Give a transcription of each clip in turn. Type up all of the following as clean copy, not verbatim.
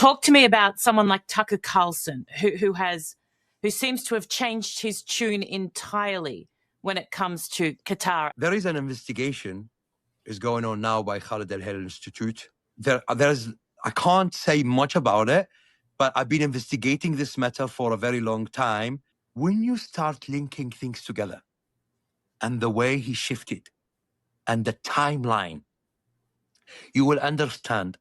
Talk to me about someone like Tucker Carlson, who seems to have changed his tune entirely when it comes to Qatar. There is an investigation is going on now by Khalid Al-Hel Institute. I can't say much about it, but I've been investigating this matter for a very long time. When you start linking things together and the way he shifted and the timeline, you will understand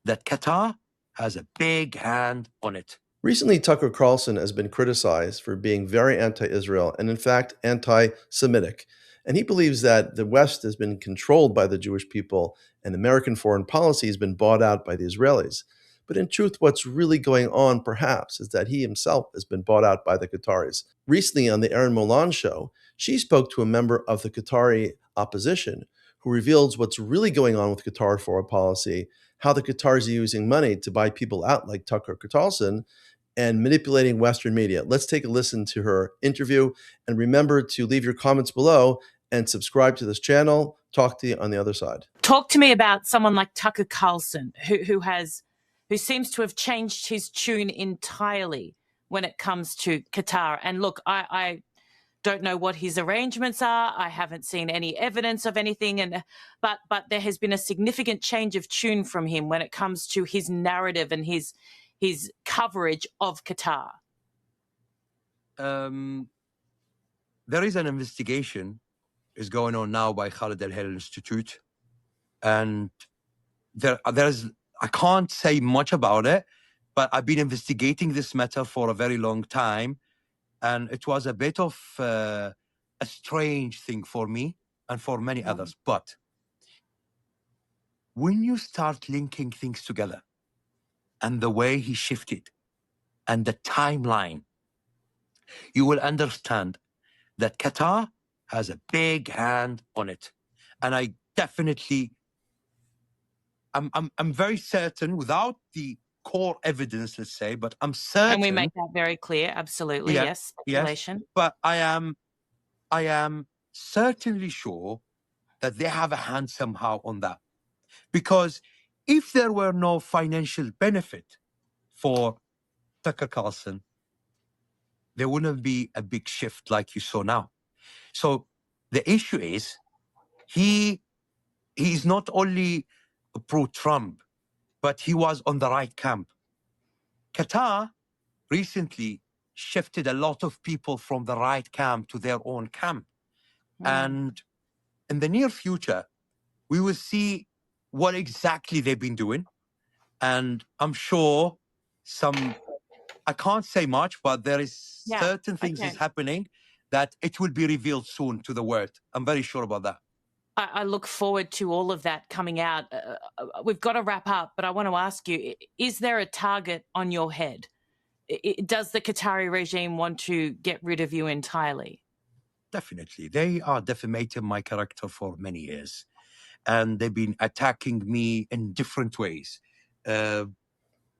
that Qatar has a big hand on it. Recently, Tucker Carlson has been criticized for being very anti-Israel and, in fact, anti-Semitic. And he believes that the West has been controlled by the Jewish people and American foreign policy has been bought out by the Israelis. But in truth, what's really going on, perhaps, is that he himself has been bought out by the Qataris. Recently, on the Erin Molan show, she spoke to a member of the Qatari opposition who reveals what's really going on with Qatar foreign policy, how the Qataris are using money to buy people out like Tucker Carlson, and manipulating Western media. Let's take a listen to her interview. And remember to leave your comments below and subscribe to this channel. Talk to you on the other side. Talk to me about someone like Tucker Carlson, who seems to have changed his tune entirely when it comes to Qatar. And look, I don't know what his arrangements are. I haven't seen any evidence of anything. But there has been a significant change of tune from him when it comes to his narrative and his coverage of Qatar. There is an investigation is going on now by Khalid Al-Hel Institute. And I can't say much about it, but I've been investigating this matter for a very long time. And it was a bit of a strange thing for me and for many others. But when you start linking things together and the way he shifted and the timeline, you will understand that Qatar has a big hand on it. And I definitely, I'm very certain, without the core evidence, let's say, but I'm certain. And we make that very clear. Absolutely. Yes. Speculation. Yes, but I am certainly sure that they have a hand somehow on that. Because if there were no financial benefit for Tucker Carlson, there wouldn't be a big shift like you saw now. So the issue is he's not only pro-Trump, but he was on the right camp. Qatar recently shifted a lot of people from the right camp to their own camp. And in the near future, we will see what exactly they've been doing. And I'm sure I can't say much, but there is certain things is happening that it will be revealed soon to the world. I'm very sure about that. I look forward to all of that coming out. We've got to wrap up, but I want to ask you, is there a target on your head? Does the Qatari regime want to get rid of you entirely? Definitely. They are defamating my character for many years. And they've been attacking me in different ways. In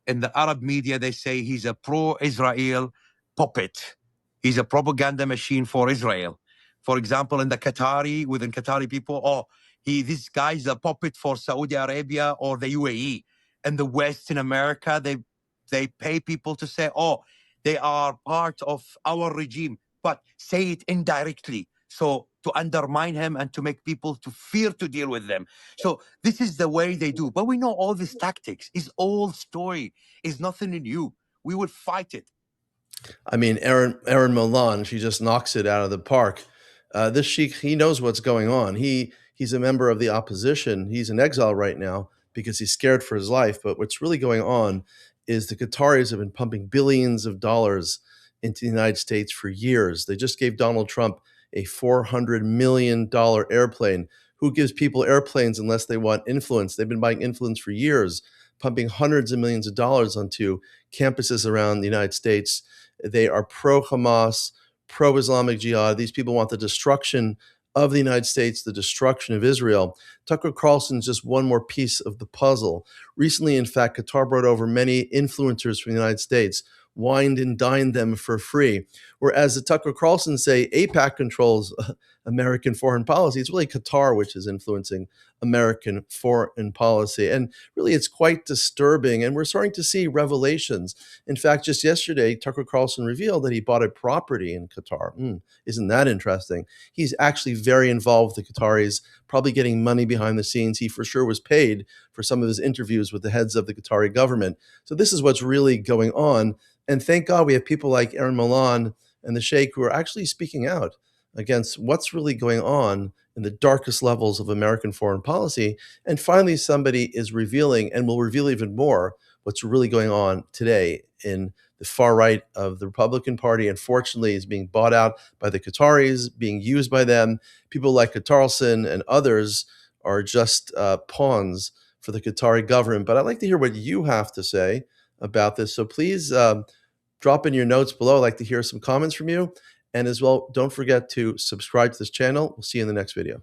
the Arab media, they say he's a pro-Israel puppet. He's a propaganda machine for Israel. For example, within Qatari people, this guy's a puppet for Saudi Arabia or the UAE. And the West in America, they pay people to say, they are part of our regime, but say it indirectly. So to undermine him and to make people to fear to deal with them. So this is the way they do. But we know all these tactics is old story, is nothing new. We would fight it. I mean, Erin Molan, she just knocks it out of the park. This sheikh, he knows what's going on. He's a member of the opposition. He's in exile right now because he's scared for his life. But what's really going on is the Qataris have been pumping billions of dollars into the United States for years. They just gave Donald Trump a $400 million airplane. Who gives people airplanes unless they want influence? They've been buying influence for years, pumping hundreds of millions of dollars onto campuses around the United States. They are pro-Hamas, pro-Islamic Jihad. These people want the destruction of the United States, the destruction of Israel. Tucker Carlson is just one more piece of the puzzle. Recently, in fact, Qatar brought over many influencers from the United States, wined and dined them for free. Whereas the Tucker Carlson say AIPAC controls American foreign policy, it's really Qatar which is influencing American foreign policy. And really, it's quite disturbing. And we're starting to see revelations. In fact, just yesterday, Tucker Carlson revealed that he bought a property in Qatar. Isn't that interesting? He's actually very involved with the Qataris, probably getting money behind the scenes. He for sure was paid for some of his interviews with the heads of the Qatari government. So this is what's really going on. And thank God we have people like Aaron Milan and the Sheikh who are actually speaking out against what's really going on in the darkest levels of American foreign policy. And finally, somebody is revealing, and will reveal even more, what's really going on today in the far right of the Republican Party. Unfortunately, is being bought out by the Qataris, being used by them. People like Carson and others are just pawns for the Qatari government. But I'd like to hear what you have to say about this. So please drop in your notes below. I'd like to hear some comments from you. And as well, don't forget to subscribe to this channel. We'll see you in the next video.